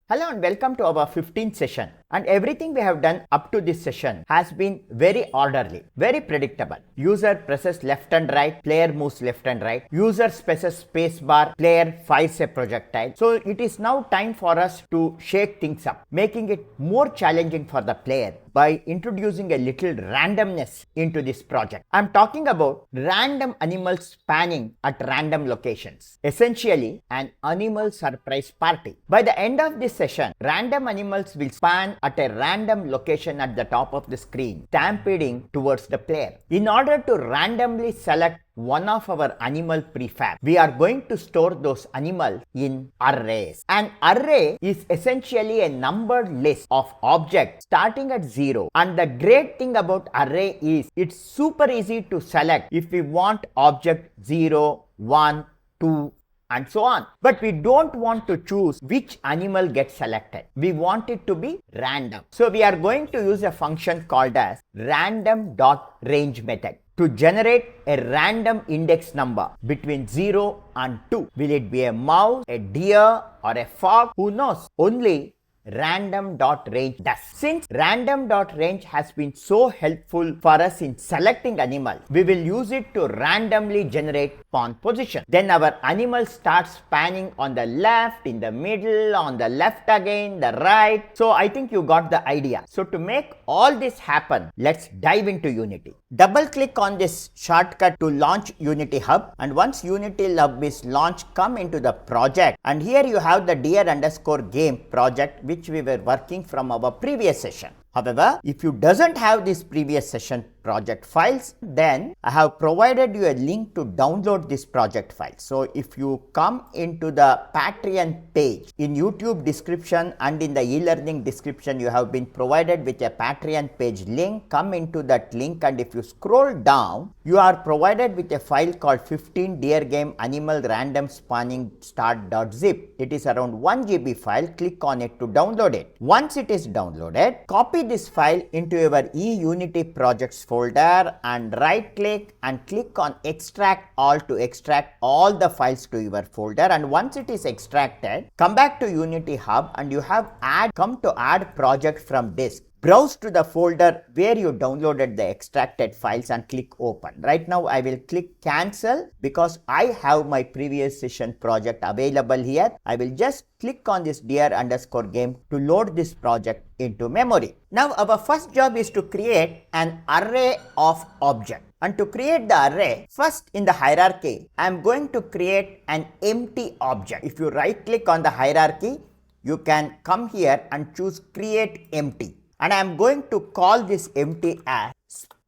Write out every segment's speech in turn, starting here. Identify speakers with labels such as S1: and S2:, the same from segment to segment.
S1: Hello and welcome to our 15th session, and everything we have done up to this session has been very orderly, very predictable. User presses left and right, player moves left and right, user presses spacebar, player fires a projectile. So it is now time for us to shake things up, making it more challenging for the player by introducing a little randomness into this project. I'm talking about random animals spanning at random locations, essentially an animal surprise party. By the end of this session, random animals will span at a random location at the top of the screen, stampeding towards the player. In order to randomly select one of our animal prefab, we are going to store those animals in arrays. An array is essentially a numbered list of objects starting at 0, and the great thing about array is it's super easy to select if we want object 0, 1, 2 and so on. But we don't want to choose which animal gets selected. We want it to be random. So we are going to use a function called as Random.Range method to generate a random index number between 0 and 2. Will it be a mouse, a deer or a fox? Who knows? Only Random.Range does. Since Random.Range has been so helpful for us in selecting animals, we will use it to randomly generate spawn position. Then our animal starts spanning on the left, in the middle, on the left again, the right. So I think you got the idea. So to make all this happen, let's dive into Unity. Double click on this shortcut to launch Unity Hub, and once Unity Hub is launched, come into the project, and here you have the deer_game project which we were working from our previous session. However, if you doesn't have this previous session project files, then I have provided you a link to download this project file. So if you come into the Patreon page, in YouTube description and in the e-learning description, you have been provided with a Patreon page link. Come into that link, and if you scroll down, you are provided with a file called 15 deer game animal random spanning start.zip. It is around 1 GB file. Click on it to download it. Once it is downloaded, copy this file into your eUnity projects folder and right click and click on extract all to extract all the files to your folder. And once it is extracted, come back to Unity Hub and you have come to add project from disk. Browse to the folder where you downloaded the extracted files and click open. Right now I will click cancel because I have my previous session project available here. I will just click on this deer_game to load this project into memory. Now our first job is to create an array of objects. And to create the array, first in the hierarchy, I am going to create an empty object. If you right click on the hierarchy, you can come here and choose create empty. And I am going to call this empty as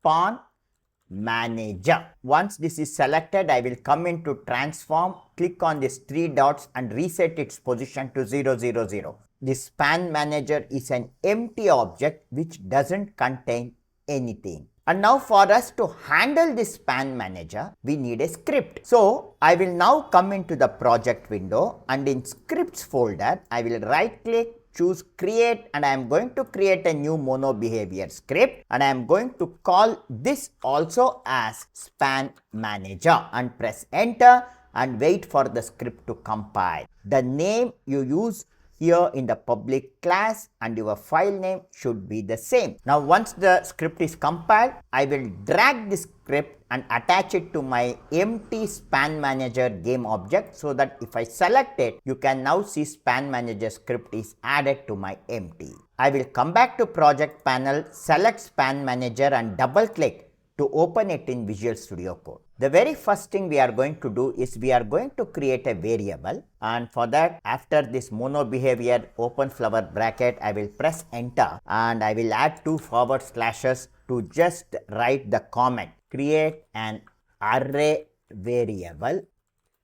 S1: SpawnManager. Once this is selected, I will come into transform, click on these 3 dots and reset its position to 0, 0, 0. This SpawnManager is an empty object which doesn't contain anything. And now for us to handle this SpawnManager, we need a script. So I will now come into the project window, and in scripts folder, I will right click, choose create, and I am going to create a new mono behavior script, and I am going to call this also as SpawnManager and press enter and wait for the script to compile. The name you use here in the public class and your file name should be the same. Now once the script is compiled, I will drag this script and attach it to my empty SpawnManager game object, so that if I select it, you can now see SpawnManager script is added to my empty. I will come back to project panel, select SpawnManager and double click to open it in Visual Studio Code. The very first thing we are going to do is we are going to create a variable, and for that, after this mono behavior open flower bracket, I will press enter and I will add 2 forward slashes to just write the comment. Create an array variable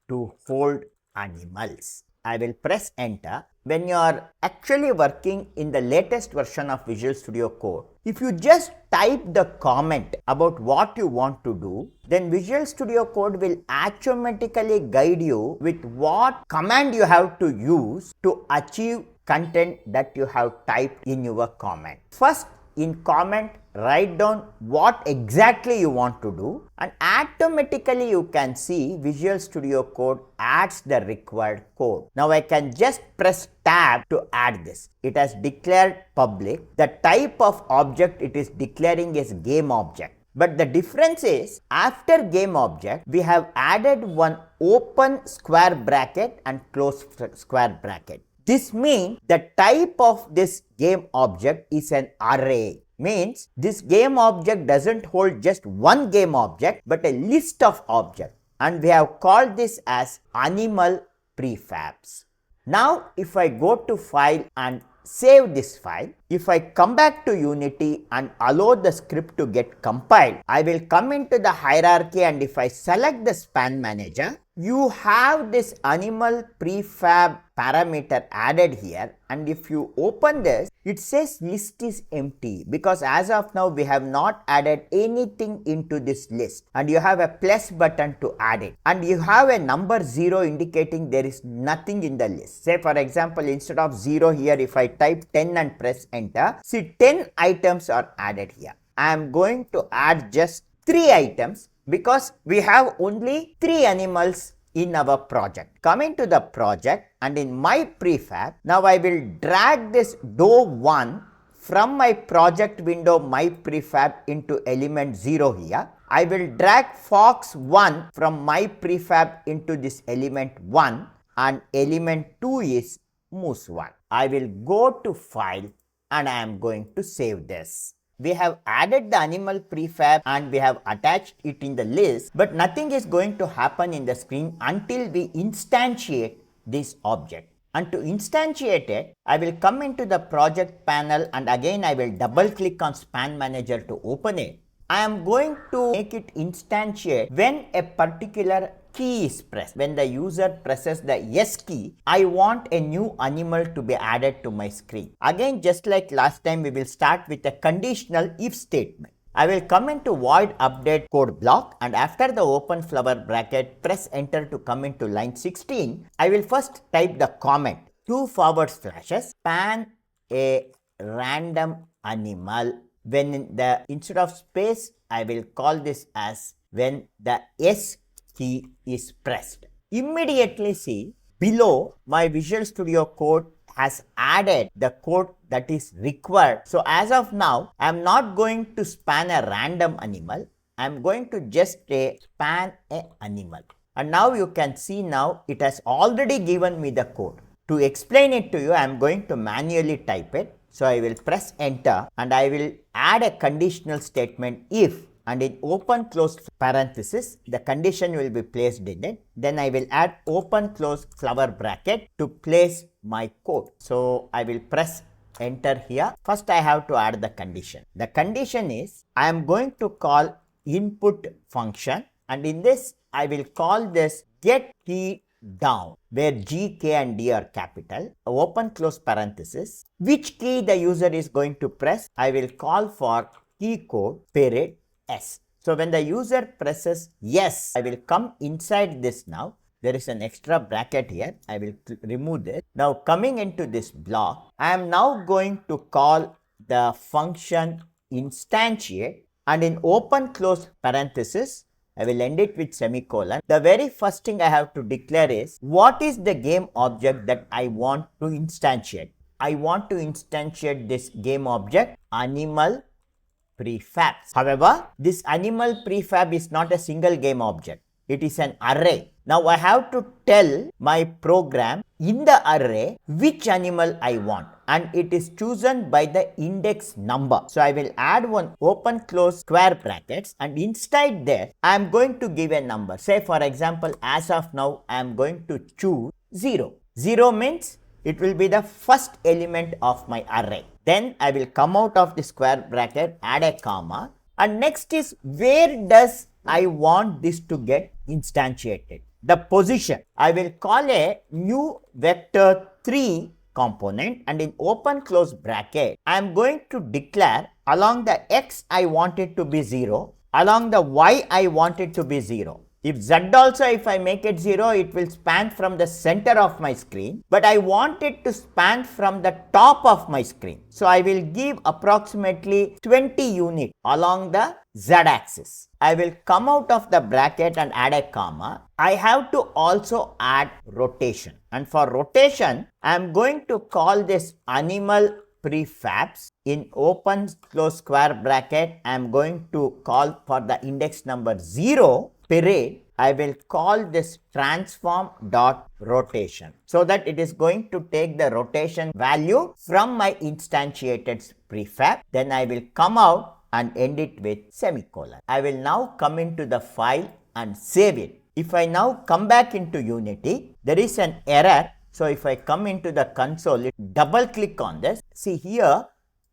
S1: to hold animals. I will press enter. When you are actually working in the latest version of Visual Studio Code, if you just type the comment about what you want to do, then Visual Studio Code will automatically guide you with what command you have to use to achieve content that you have typed in your comment. First, in comment write down what exactly you want to do, and automatically you can see Visual Studio Code adds the required code. Now I can just press tab to add this. It has declared public. The type of object it is declaring is GameObject. But the difference is, after GameObject, we have added one open square bracket and close square bracket. This means the type of this GameObject is an array. Means this GameObject doesn't hold just one GameObject but a list of objects, and we have called this as animalPrefabs. Now if I go to file and save this file, if I come back to Unity and allow the script to get compiled, I will come into the hierarchy, and if I select the SpawnManager, you have this animalPrefab parameter added here, and if you open this, it says list is empty because as of now we have not added anything into this list, and you have a plus button to add it, and you have a number 0 indicating there is nothing in the list. Say for example, instead of 0 here, if I type 10 and press enter, see 10 items are added here. I am going to add just 3 items because we have only 3 animals in our project. Coming to the project, and in my prefab, now I will drag this doe1 from my project window, my prefab, into element 0 here. I will drag fox1 from my prefab into this element 1, and element 2 is moose1. I will go to file and I am going to save this. We have added the animal prefab and we have attached it in the list, but nothing is going to happen in the screen until we instantiate this object. And to instantiate it, I will come into the project panel, and again I will double click on SpawnManager to open it. I am going to make it instantiate when a particular key is pressed. When the user presses the yes key, I want a new animal to be added to my screen. Again, just like last time, we will start with a conditional if statement. I will come into void update code block, and after the open flower bracket, press enter to come into line 16. I will first type the comment, 2 forward slashes, span a random animal. When instead of space, I will call this as when the S key is pressed. Immediately see below, my Visual Studio Code has added the code that is required. So as of now, I am not going to span a random animal. I am going to just span a animal. And now you can see now it has already given me the code. To explain it to you, I am going to manually type it. So I will press enter, and I will add a conditional statement if, and in open close parenthesis, the condition will be placed in it. Then I will add open close flower bracket to place my code. So I will press enter here. First I have to add the condition. The condition is, I am going to call input function, and in this I will call this GetKeyDown, where G, K and D are capital, open close parenthesis. Which key the user is going to press? I will call for KeyCode.S. So when the user presses yes, I will come inside this now. There is an extra bracket here. I will remove this. Now coming into this block, I am now going to call the function instantiate, and in open close parenthesis, I will end it with semicolon. The very first thing I have to declare is, what is the game object that I want to instantiate? I want to instantiate this game object, animalPrefabs. However, this animalPrefab is not a single game object. It is an array. Now I have to tell my program in the array which animal I want, and it is chosen by the index number. So I will add one open close square brackets, and inside there I am going to give a number. Say for example, as of now I am going to choose 0. 0 means it will be the first element of my array. Then I will come out of the square bracket, add a comma, and next is where does I want this to get instantiated. The position, I will call a new vector 3 component, and in open close bracket, I am going to declare along the x I want it to be 0, along the y I want it to be 0. If Z also, if I make it 0, it will span from the center of my screen, but I want it to span from the top of my screen. So I will give approximately 20 units along the Z axis. I will come out of the bracket and add a comma. I have to also add rotation, and for rotation I am going to call this animalPrefabs. In open close square bracket I am going to call for the index number 0 period. I will call this transform.rotation, so that it is going to take the rotation value from my instantiated prefab. Then I will come out and end it with semicolon. I will now come into the file and save it. If I now come back into Unity, there is an error. So if I come into the console, double click on this. See here,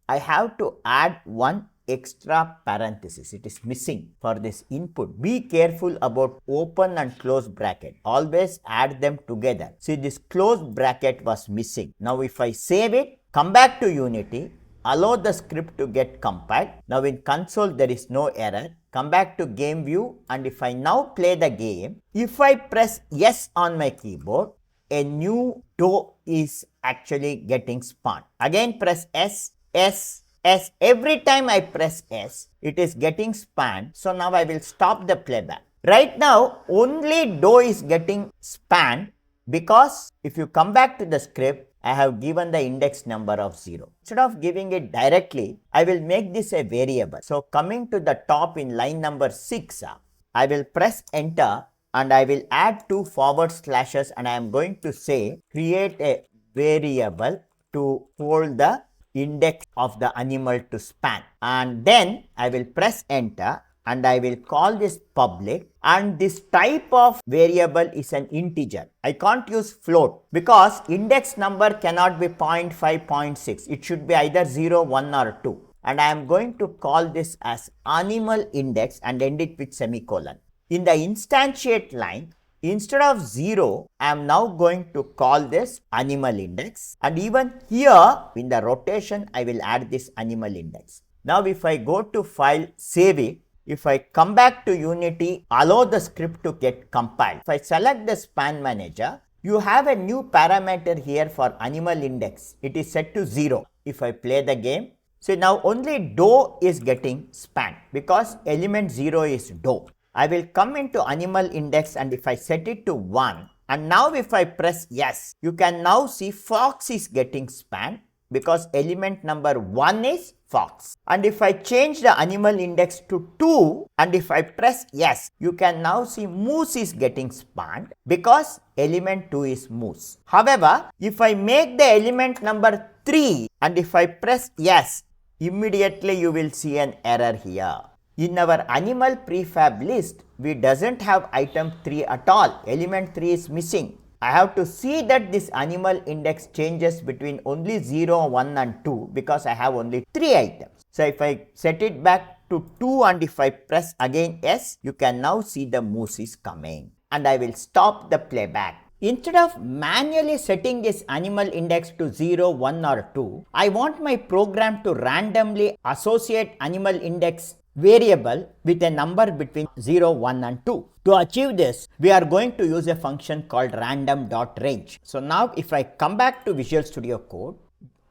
S1: I have to add one extra parenthesis. It is missing for this input. Be careful about open and close bracket. Always add them together. See, this close bracket was missing. Now if I save it, come back to Unity, allow the script to get compiled. Now in console there is no error. Come back to game view, and if I now play the game, if I press yes on my keyboard, a new door is actually getting spawned. Again press S, S, S. Every time I press S, it is getting spanned. So now I will stop the playback. Right now, only door is getting spanned because if you come back to the script, I have given the index number of 0. Instead of giving it directly, I will make this a variable. So coming to the top in line number 6, I will press enter and I will add 2 forward slashes, and I am going to say create a variable to hold the index of the animal to span, and then I will press enter and I will call this public, and this type of variable is an integer. I can't use float because index number cannot be 0.5, 0.6. It should be either 0, 1 or 2, and I am going to call this as animalIndex and end it with semicolon. In the instantiate line, instead of 0, I am now going to call this animalIndex, and even here in the rotation I will add this animalIndex. Now if I go to file, save it, if I come back to Unity, allow the script to get compiled. If I select the SpawnManager, you have a new parameter here for animalIndex. It is set to 0. If I play the game, so now only door is getting spanned because element 0 is door. I will come into animalIndex, and if I set it to 1, and now if I press yes, you can now see fox is getting spanned because element number 1 is fox. And if I change the animalIndex to 2, and if I press yes, you can now see moose is getting spanned because element 2 is moose. However, if I make the element number 3, and if I press yes, immediately you will see an error here. In our animal prefab list, we doesn't have item 3 at all. Element 3 is missing. I have to see that this animalIndex changes between only 0, 1 and 2 because I have only 3 items. So if I set it back to 2 and if I press again S, you can now see the moose is coming, and I will stop the playback. Instead of manually setting this animalIndex to 0, 1 or 2, I want my program to randomly associate animalIndex variable with a number between 0, 1 and 2. To achieve this, we are going to use a function called Random.Range. So now if I come back to Visual Studio Code,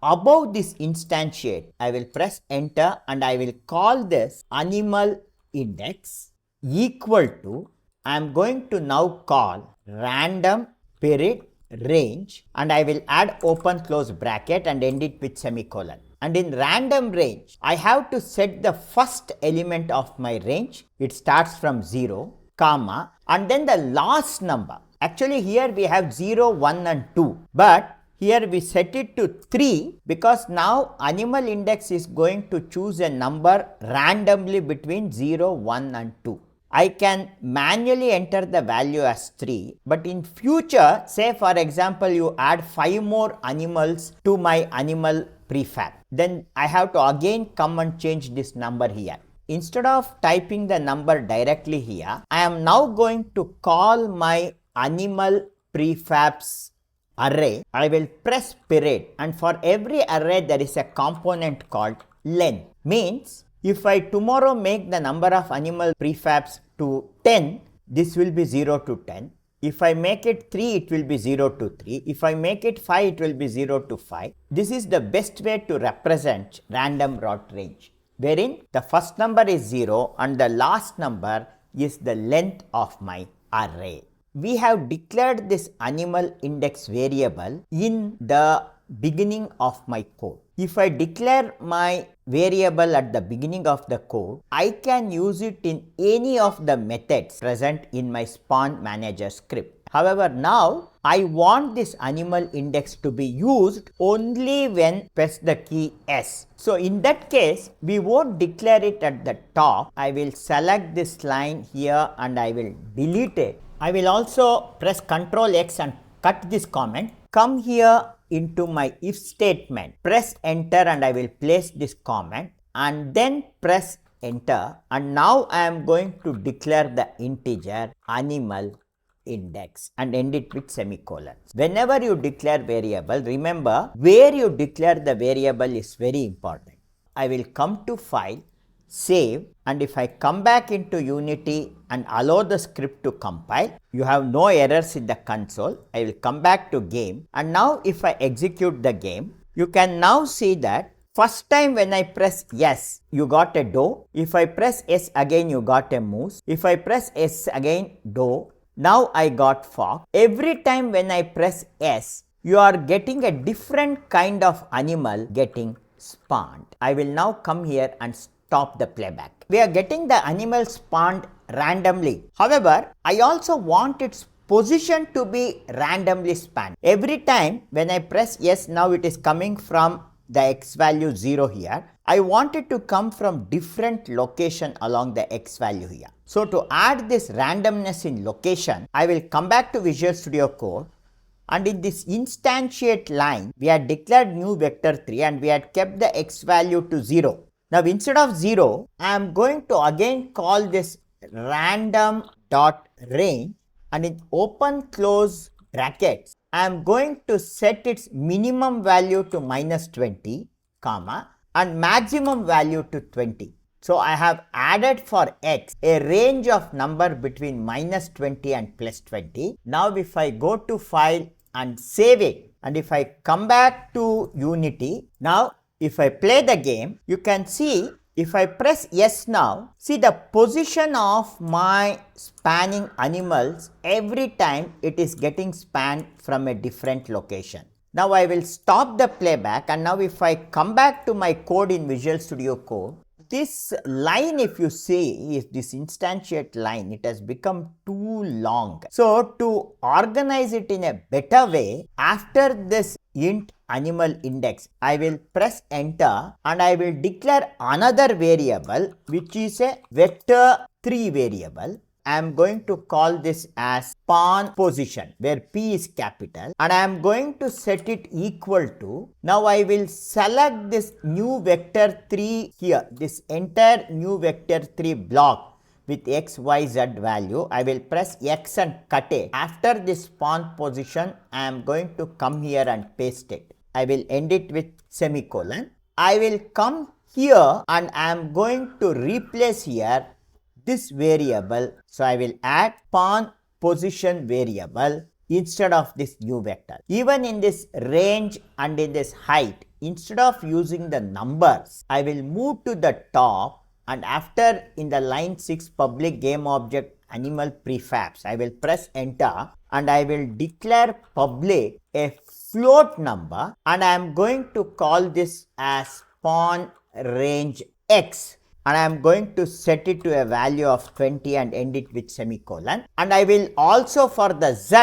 S1: above this instantiate, I will press enter and I will call this animalIndex equal to, I am going to now call random period range, and I will add open close bracket and end it with semicolon. And in random range, I have to set the first element of my range. It starts from 0, comma, and then the last number. Actually here we have 0, 1 and 2, but here we set it to 3 because now animalIndex is going to choose a number randomly between 0, 1 and 2. I can manually enter the value as 3, but in future, say for example, you add 5 more animals to my animal prefab, then I have to again come and change this number here. Instead of typing the number directly here, I am now going to call my animal prefabs array. I will press period, and for every array there is a component called length. Means if I tomorrow make the number of animal prefabs to 10, this will be 0 to 10. If I make it 3, it will be 0 to 3. If I make it 5, it will be 0 to 5. This is the best way to represent random route range, wherein the first number is 0 and the last number is the length of my array. We have declared this animal index variable in the beginning of my code. If I declare my variable at the beginning of the code, I can use it in any of the methods present in my SpawnManager script. However, now I want this animal index to be used only when press the key S. So in that case, we won't declare it at the top. I will select this line here and I will delete it. I will also press Ctrl X and cut this comment. Come here into my if statement, press enter and I will place this comment and then press enter, and now I am going to declare the integer animal index and end it with semicolon. Whenever you declare variable, remember where you declare the variable is very important. I will come to file, save, and if I come back into Unity and allow the script to compile, you have no errors in the console. I will come back to game, and now if I execute the game, you can now see that first time when I press yes, you got a doe. If I press S again, you got a moose. If I press S again, doe. Now I got fox. Every time when I press S, you are getting a different kind of animal getting spawned. I will now come here and stop the playback. We are getting the animal spawned randomly. However, I also want its position to be randomly spanned. Every time when I press yes, now it is coming from the x value 0 here. I want it to come from different location along the x value here. So to add this randomness in location, I will come back to Visual Studio Code, and in this instantiate line, we had declared new vector 3 and we had kept the x value to 0. Now instead of 0, I am going to again call this random.range, and in open close brackets, I am going to set its minimum value to -20, comma, and maximum value to 20. So I have added for x a range of number between -20 and +20. Now if I go to file and save it, and if I come back to Unity, now if I play the game, you can see if I press yes now, see the position of my spanning animals every time it is getting spanned from a different location. Now I will stop the playback, and now if I come back to my code in Visual Studio Code, this line, if you see, is this instantiate line, it has become too long. So to organize it in a better way, after this int animal index, I will press enter and I will declare another variable which is a vector 3 variable. I am going to call this as spawnPosition, where P is capital, and I am going to set it equal to, now I will select this new vector 3 here, this entire new vector 3 block with x, y, z value. I will press X and cut it. After this spawnPosition, I am going to come here and paste it. I will end it with semicolon. I will come here and I am going to replace here this variable. So I will add spawnPosition variable instead of this new vector. Even in this range and in this height, instead of using the numbers, I will move to the top, and after in the line 6 public GameObject animalPrefabs, I will press enter and I will declare public a float number, and I am going to call this as spawnRangeX, and I am going to set it to a value of 20 and end it with semicolon. And I will also for the z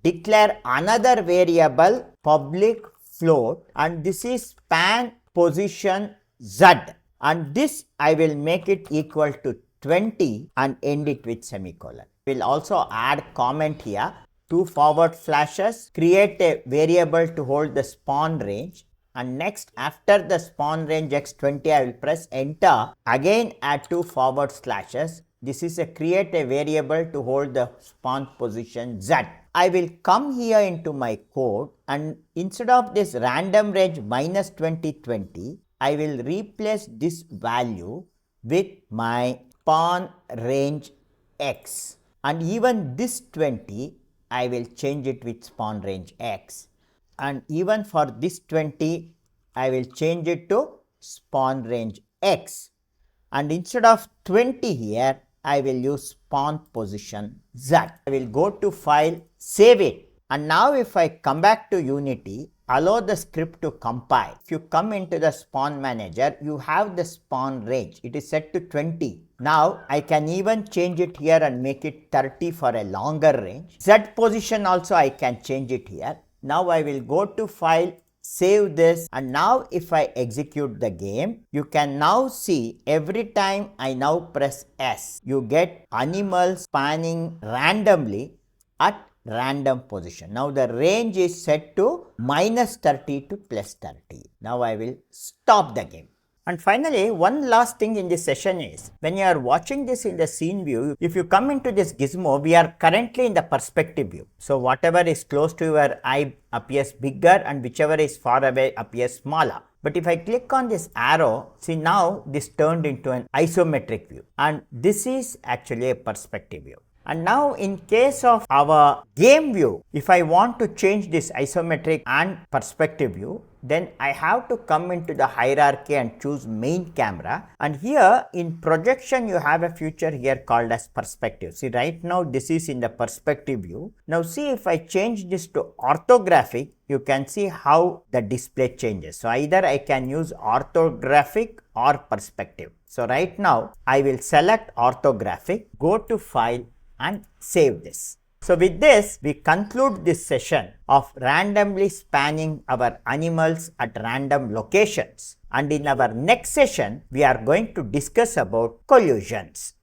S1: declare another variable public float, and this is spawnPositionZ, and this I will make it equal to 20 and end it with semicolon. We will also add comment here, 2 forward slashes, create a variable to hold the spawn range, and next after the spawnRangeX 20 I will press enter, again add 2 forward slashes. This is a create a variable to hold the spawnPositionZ. I will come here into my code, and instead of this random range -2020, I will replace this value with my spawnRangeX, and even this 20 I will change it with spawnRangeX, and even for this 20 I will change it to spawnRangeX, and instead of 20 here I will use spawnPositionZ. I will go to file, save it, and now if I come back to Unity, allow the script to compile. If you come into the spawn manager, you have the spawn range. It is set to 20. Now I can even change it here and make it 30 for a longer range. Z position also I can change it here. Now I will go to file, save this, and now if I execute the game, you can now see every time I now press S, you get animals spanning randomly at random position. Now the range is set to -30 to +30. Now I will stop the game. And finally, one last thing in this session is, when you are watching this in the scene view, if you come into this gizmo, we are currently in the perspective view. So whatever is close to your eye appears bigger and whichever is far away appears smaller. But if I click on this arrow, see now this turned into an isometric view, and this is actually a perspective view. And now in case of our game view, if I want to change this isometric and perspective view, then I have to come into the hierarchy and choose main camera. And here in projection, you have a feature here called as perspective. See, right now this is in the perspective view. Now see, if I change this to orthographic, you can see how the display changes. So either I can use orthographic or perspective. So right now I will select orthographic, go to file, and save this. So with this, we conclude this session of randomly spanning our animals at random locations. And in our next session, we are going to discuss about collisions.